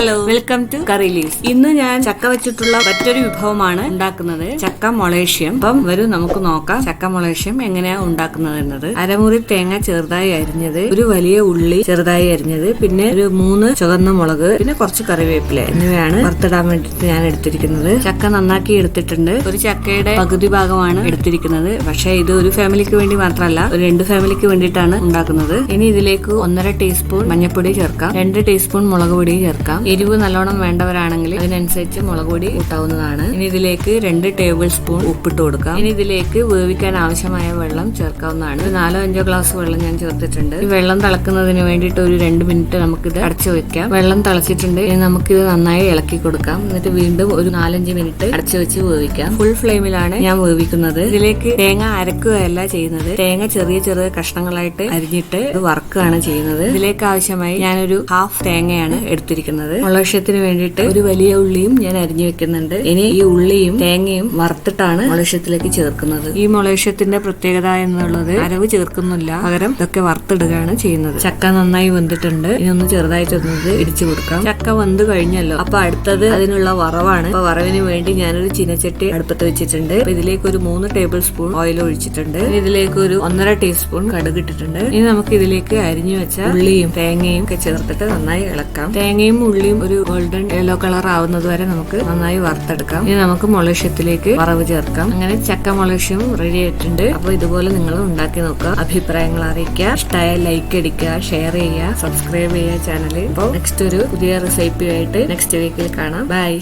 Hello, welcome to curry leaves. ഇന്ന് ഞാൻ ചക്ക വെച്ചിട്ടുള്ള മറ്റൊരു വിഭവമാണ് ഉണ്ടാക്കുന്നത്, ചക്ക മൊളേഷ്യം. അപ്പം വരൂ നമുക്ക് നോക്കാം ചക്ക മൊളേഷ്യം എങ്ങനെയാ ഉണ്ടാക്കുന്നത് എന്നത്. അരമുറി തേങ്ങ ചെറുതായി അരിഞ്ഞത്, ഒരു വലിയ ഉള്ളി ചെറുതായി അരിഞ്ഞത്, പിന്നെ ഒരു 3 ചുവന്ന മുളക്, പിന്നെ കുറച്ച് കറിവേപ്പില എന്നിവയാണ് വറുത്തിടാൻ വേണ്ടിയിട്ട് ഞാൻ എടുത്തിരിക്കുന്നത്. ചക്ക നന്നാക്കി എടുത്തിട്ടുണ്ട്. ഒരു ചക്കയുടെ പകുതി ഭാഗമാണ് എടുത്തിരിക്കുന്നത്. പക്ഷെ ഇത് ഒരു ഫാമിലിക്ക് വേണ്ടി മാത്രമല്ല, ഒരു 2 ഫാമിലിക്ക് വേണ്ടിയിട്ടാണ് ഉണ്ടാക്കുന്നത്. ഇനി ഇതിലേക്ക് 1.5 ടീസ്പൂൺ മഞ്ഞൾപ്പൊടി ചേർക്കാം, 2 ടീസ്പൂൺ മുളക് പൊടി ചേർക്കാം. എരിവ് നല്ലോണം വേണ്ടവരാണെങ്കിൽ അതിനനുസരിച്ച് മുളക് പൊടി കൂട്ടാവുന്നതാണ്. ഇനി ഇതിലേക്ക് 2 ടേബിൾ സ്പൂൺ ഉപ്പിട്ട് കൊടുക്കാം. ഇനി ഇതിലേക്ക് വേവിക്കാൻ ആവശ്യമായ വെള്ളം ചേർക്കാവുന്നതാണ്. 4-5 ഗ്ലാസ് വെള്ളം ഞാൻ ചേർത്തിട്ടുണ്ട്. ഈ വെള്ളം തിളക്കുന്നതിന് വേണ്ടിയിട്ട് ഒരു 2 മിനിറ്റ് നമുക്കിത് അടച്ചു വെക്കാം. വെള്ളം തിളച്ചിട്ടുണ്ട്. ഇനി നമുക്കിത് നന്നായി ഇളക്കി കൊടുക്കാം. എന്നിട്ട് വീണ്ടും ഒരു 4-5 മിനിറ്റ് അടച്ചു വെച്ച് വേവിക്കാം. ഫുൾ ഫ്ലെയിമിലാണ് ഞാൻ വേവിക്കുന്നത്. ഇതിലേക്ക് തേങ്ങ അരക്കുകയല്ല ചെയ്യുന്നത്, തേങ്ങ ചെറിയ ചെറിയ കഷ്ണങ്ങളായിട്ട് അരിഞ്ഞിട്ട് വറുക്കുകയാണ് ചെയ്യുന്നത്. ഇതിലേക്ക് ആവശ്യമായി ഞാനൊരു ഹാഫ് തേങ്ങയാണ് എടുത്തിരിക്കുന്നത്. മൊളേഷ്യത്തിന് വേണ്ടിയിട്ട് ഒരു വലിയ ഉള്ളിയും ഞാൻ അരിഞ്ഞു വെക്കുന്നുണ്ട്. ഇനി ഈ ഉള്ളിയും തേങ്ങയും വറുത്തിട്ടാണ് മൊളേഷ്യത്തിലേക്ക് ചേർക്കുന്നത്. ഈ മൊളേഷ്യത്തിന്റെ പ്രത്യേകത എന്നുള്ളത് അരവ് ചേർക്കുന്നില്ല, പകരം ഇതൊക്കെ വറുത്തിടുകയാണ് ചെയ്യുന്നത്. ചക്ക നന്നായി വെന്തിട്ടുണ്ട്. ഇനി ഒന്ന് ചെറുതായിട്ടൊന്നത് ഇടിച്ചു കൊടുക്കാം. ചക്ക വെന്ത് കഴിഞ്ഞല്ലോ, അപ്പൊ അടുത്തത് അതിനുള്ള വറവാണ്. അപ്പൊ വറവിന് വേണ്ടി ഞാനൊരു ചീനച്ചട്ടി അടുപ്പത്ത് വെച്ചിട്ടുണ്ട്. ഇതിലേക്ക് ഒരു 3 ടേബിൾ സ്പൂൺ ഓയിൽ ഒഴിച്ചിട്ടുണ്ട്. ഇതിലേക്ക് ഒരു 1.5 ടീസ്പൂൺ കടുക് ഇട്ടിട്ടുണ്ട്. ഇനി നമുക്ക് ഇതിലേക്ക് അരിഞ്ഞു വെച്ച ഉള്ളിയും തേങ്ങയും ഒക്കെ ചേർത്തിട്ട് നന്നായി ഇളക്കാം. തേങ്ങയും ഉള്ളിയും ഒരു ഗോൾഡൻ യെല്ലോ കളർ ആവുന്നത് വരെ നമുക്ക് നന്നായി വറുത്തെടുക്കാം. ഇനി നമുക്ക് മൊളേഷ്യത്തിലേക്ക് വറവ് ചേർക്കാം. അങ്ങനെ ചക്ക മൊളേഷ്യം റെഡി ആയിട്ടുണ്ട്. അപ്പൊ ഇതുപോലെ നിങ്ങൾ ഉണ്ടാക്കി നോക്കുക, അഭിപ്രായങ്ങൾ അറിയിക്കുക. ഇഷ്ടമായ ലൈക്ക് അടിക്കുക, ഷെയർ ചെയ്യുക, സബ്സ്ക്രൈബ് ചെയ്യുക ചാനൽ. അപ്പോൾ നെക്സ്റ്റ് ഒരു പുതിയ റെസിപ്പി ആയിട്ട് നെക്സ്റ്റ് വീക്കിൽ കാണാം. ബൈ.